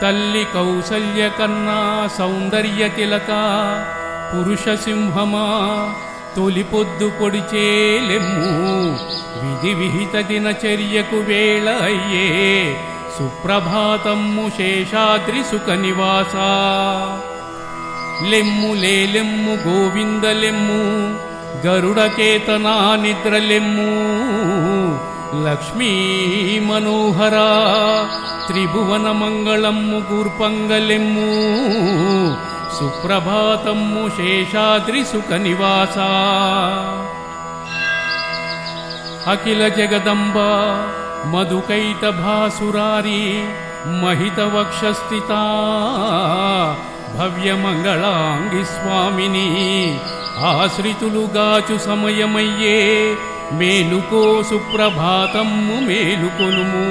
తల్లి కౌసల్య కన్నా సౌందర్య తిలక పురుష సింహమా తొలి పొద్దు పొడిచేలెమ్ము విధి విహిత దినచర్యకు వేళ అయ్యే సుప్రభాతమ్ము శేషాద్రి సుఖ నివాస లెమ్ము లేలెమ్ము గోవిందలెమ్ము గరుడకేతనా నిద్రలెమ్ము లక్ష్మీ మనోహర త్రిభువన మంగళమ్ము గూర్పంగలెమ్ము సుప్రభాతమ్ము శేషాద్రి సుఖ నివాస అఖిల జగదంబ మధుకైత భాసురారి మహిత వక్షస్థితా భవ్యమంగళాంగి స్వామిని ఆశ్రితులుగాచు సమయమయ్యే మేలుకో సుప్రభాతమ్ము మేలుకొనుము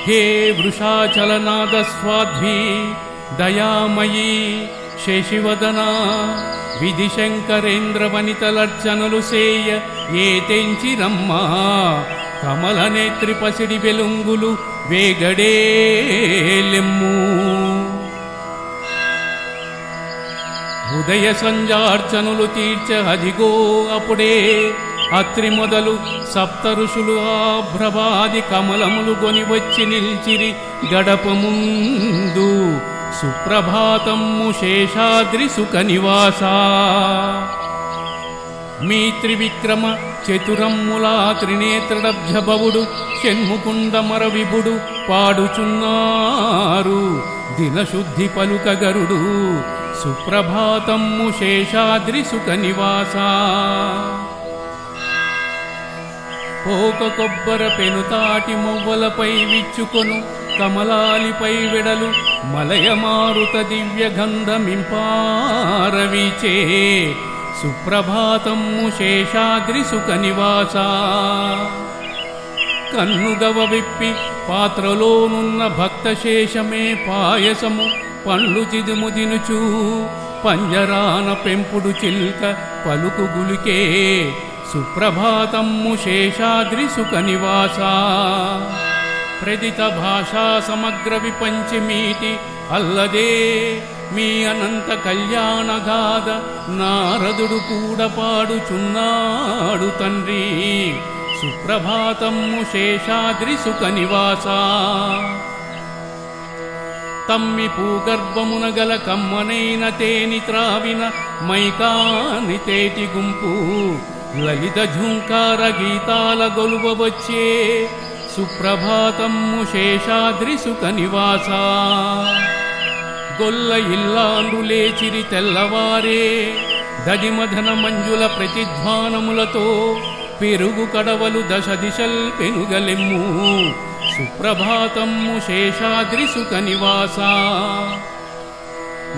హే వృషాచలనాద స్వాధ్వి దయామయీ శశివదన విధిశంకరేంద్ర వనితలర్చనలు సేయ ఏ తెంచిరమ్మా కమలనేత్రి పసిడి వెలుంగులు వేగడేలెమ్ము ఉదయ సంధ్యార్చనులు తీర్చ అదిగో అప్పుడే అత్రి మొదలు సప్త ఋషులు ఆభ్రవాది కమలములు గొని వచ్చి నిల్చిరి గడప ముందు సుప్రభాతమ్ము శేషాద్రి సుఖ నివాస మీ త్రివిక్రమ చతురమ్ములా త్రినేత్రడభ్యభవుడు షణ్ముకుండమర విభుడు పాడుచున్నారు దినశుద్ధి పలుకగరుడు సుప్రభాతమ్ము శేషాద్రి సుఖ నివాస పోక కొబ్బర పెనుతాటి మొవ్వలపై విచ్చుకొను కమలాలిపై వెడలు మలయమారుత దివ్య గంధమింపారవిచే సుప్రభాతమ్ము శేషాద్రి సుఖ నివాస కన్నుగవ విప్పి పాత్రలోనున్న భక్త శేషమే పాయసము పండ్లు చిదుము దినుచు పంజరాన పెంపుడు చిల్క పలుకు గులికే సుప్రభాతమ్ము శేషాద్రి సుఖ నివాస ప్రదిత భాషా సమగ్ర విపంచమీటి అల్లదే మీ అనంత కళ్యాణగాథ నారదుడు కూడా పాడుచున్నాడు తండ్రి సుప్రభాతమ్ము శేషాద్రి సుఖ నివాస తమ్మి పూగర్భమున గల కమ్మనైన తేని త్రావిన మైకాని తేటి గుంపు లలిత ఝుంకార గీతాల గొలువ వచ్చే సుప్రభాతమ్ము శేషాద్రి సుఖ నివాస గొల్ల ఇల్లాండు లేచిరి తెల్లవారే దడిమధన మంజుల ప్రతిధ్వానములతో పెరుగు కడవలు దశ దిశల్ పెనుగలెమ్ము సుప్రభాతమ్ము శేషాద్రి సుఖ నివాస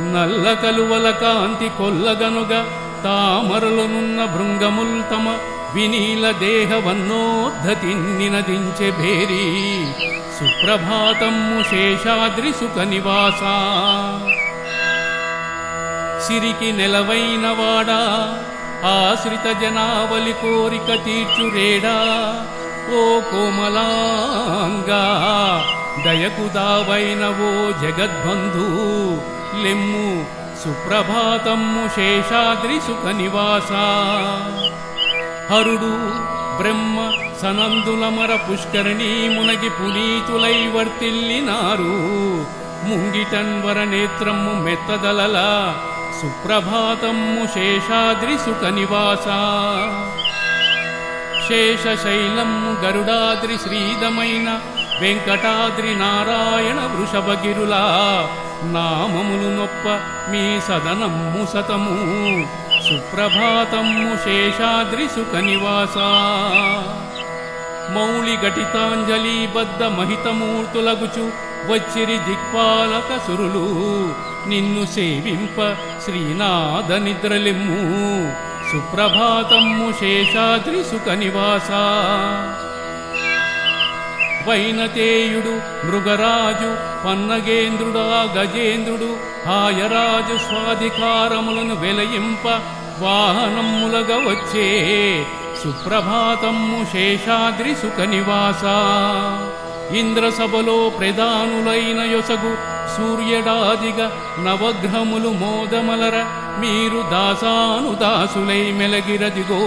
నల్ల కలువల కాంతి కొల్లగనుగ తామరలనున్న భృంగముల్ తమ వినీల దేహవన్నోద్ధతి నినదించె భేరి సుప్రభాతమ్ము శేషాద్రి సుఖ నివాస సిరికి నెలవైన వాడా ఆశ్రిత జనావలి కోరిక తీర్చురేడా ఓ కోమలాంగా దయకు దావైన ఓ జగద్బంధు లెమ్ము సుప్రభాతమ్ము శేషాద్రి సుఖ నివాస హరుడు బ్రహ్మ సనందులమర పుష్కరిణీ మునగి పునీతులై వర్తిల్లినారు ముంగిటన్వర నేత్రమ్ము మెత్తదలల సుప్రభాతమ్ము శేషాద్రి సుఖ నివాస శేషశైలమ్ము గరుడాద్రి శ్రీదమైన వెంకటాద్రి నారాయణ వృషభగిరులా నామములు నొప్ప మీ సదనమ్ము సతము సుప్రభాతమ్ము శేషాద్రి సుఖ నివాస మౌళి ఘటితాంజలిబద్ధ మహితమూర్తులగుచు వచ్చిరి దిక్పాలక సురులు నిన్ను సేవింప శ్రీనాథ నిద్రలెమ్ము సుప్రభాతమ్ము శేషాద్రి సుఖ నివాస వైనతేయుడు మృగరాజు పన్నగేంద్రుడా గజేంద్రుడు హాయరాజు స్వాధికారములను వెలయింప వాహనములగా వచ్చే సుప్రభాతమ్ము శేషాద్రి సుఖ నివాస ఇంద్రసభలో ప్రధానులైన యొసగు సూర్యడాదిగ నవగ్రహములు మోదమలర మీరు దాసానుదాసులై మెలగిరదిగో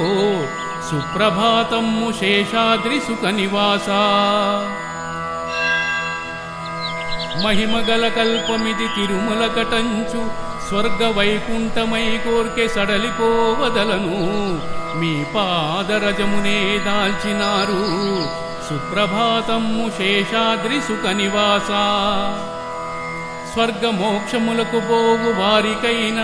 సుప్రభాతమ్ము శేషాద్రి సుఖ నివాస. మహిమగల కల్పమిది తిరుమల కటంచు స్వర్గ వైకుంఠమై కోర్కె సడలిపోవదలను మీ పాదరజమునే దాల్చినారు సుప్రభాతమ్ము శేషాద్రి సుఖ నివాస. స్వర్గమోక్షములకు పోవు వారికైన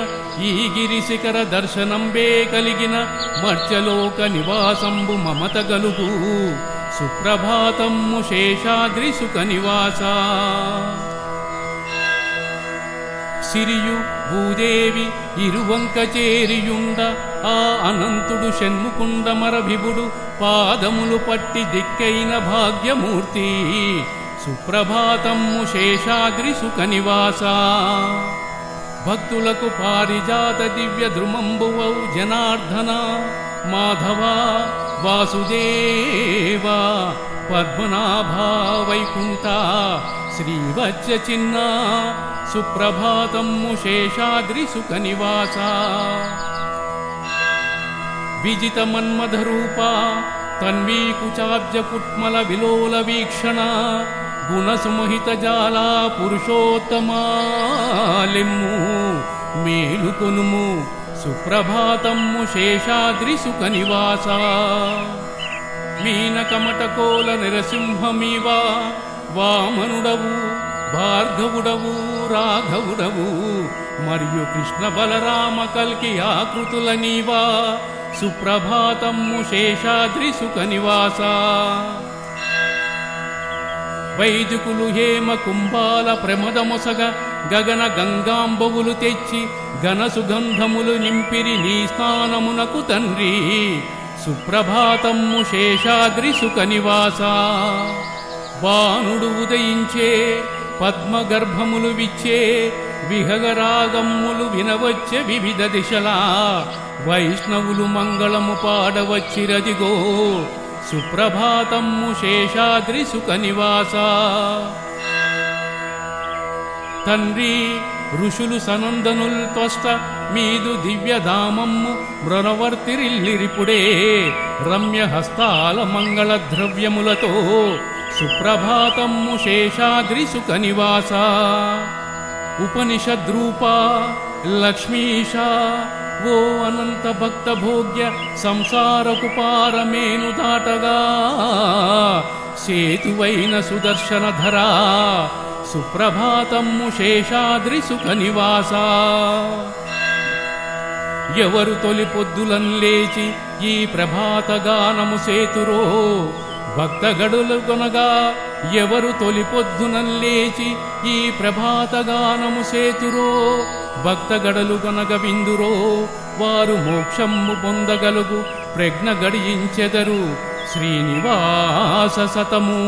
ఈ గిరిశిఖర దర్శనంబే కలిగిన మర్చలోక నివాసంబు మమత గలుగు సుప్రభాతమ్ము శేషాద్రి సుఖ నివాస. సిరియు భూదేవి ఇరువంక చేరియుండ ఆ అనంతుడు షణ్ముకుండమర విభుడు పాదములు పట్టి దిక్కైన భాగ్యమూర్తి సుప్రభాతమ్ము శేషాద్రి సుఖ నివాస. భక్తులకు పారిజాత దివ్య ద్రుమంబువౌ జనార్దన మాధవ వాసుదేవ పద్మనాభ వైకుంఠ శ్రీవత్స చిన్న సుప్రభాతమ్ము శేషాద్రి సుఖ నివాస. విజిత మన్మథ రూప తన్వీకుచాబ్జ కుట్మల విలోల వీక్షణ గుణసుమహిత జాల పురుషోత్తమాలిమ్ము మేలుకొనుము సుప్రభాతమ్ము శేషాద్రి సుఖ నివాస. మీన కమటకోల నిరసింహమీవ వామనుడవు భార్గవుడవు రాఘవుడవు మరియు కృష్ణ బలరామ కల్కి ఆకృతుల నీవా సుప్రభాతమ్ము శేషాద్రి సుఖ నివాస. వైదికులు హేమ కుంభాల ప్రమదమొసగ గగన గంగాంబవులు తెచ్చి ఘన సుగంధములు నింపిరి నీ స్నానమునకు తండ్రి సుప్రభాతమ్ము శేషాద్రి సుఖ నివాస. బాణుడు ఉదయించే పద్మగర్భములు విచ్చే విహగరాగమ్ములు వినవచ్చే వివిధ దిశలా వైష్ణవులు మంగళము పాడవచ్చిరదిగో సుప్రభాతమ్ము శేషాద్రి సుఖ నివాస. తండ్రి ఋషులు సనందనుల్ త్వష్ట మీదు దివ్యధామమ్ము మృణవర్తిరిల్లిరిపుడే రమ్య హస్తాల మంగళ ద్రవ్యములతో సుప్రభాతమ్ము శేషాద్రి సుఖ నివాస. ఉపనిషద్రూప లక్ష్మీశ ఓ అనంత భక్త భోగ్య సంసారపు పారమేను దాటగా సేతువైన సుదర్శన ధరా సుప్రభాతమ్ము శేషాద్రి సుఖ నివాస. ఎవరు తొలి పొద్దులం లేచి ఈ ప్రభాత గానము సేతురో భక్తగడులు కొనగా ఎవరు తొలి పొద్దునం లేచి ఈ ప్రభాత గానము సేతురో భక్తగడలు కొనగ విందురో వారు మోక్షమ్ము పొందగలుగు ప్రజ్ఞ గడియించెదరు శ్రీనివాస సతము.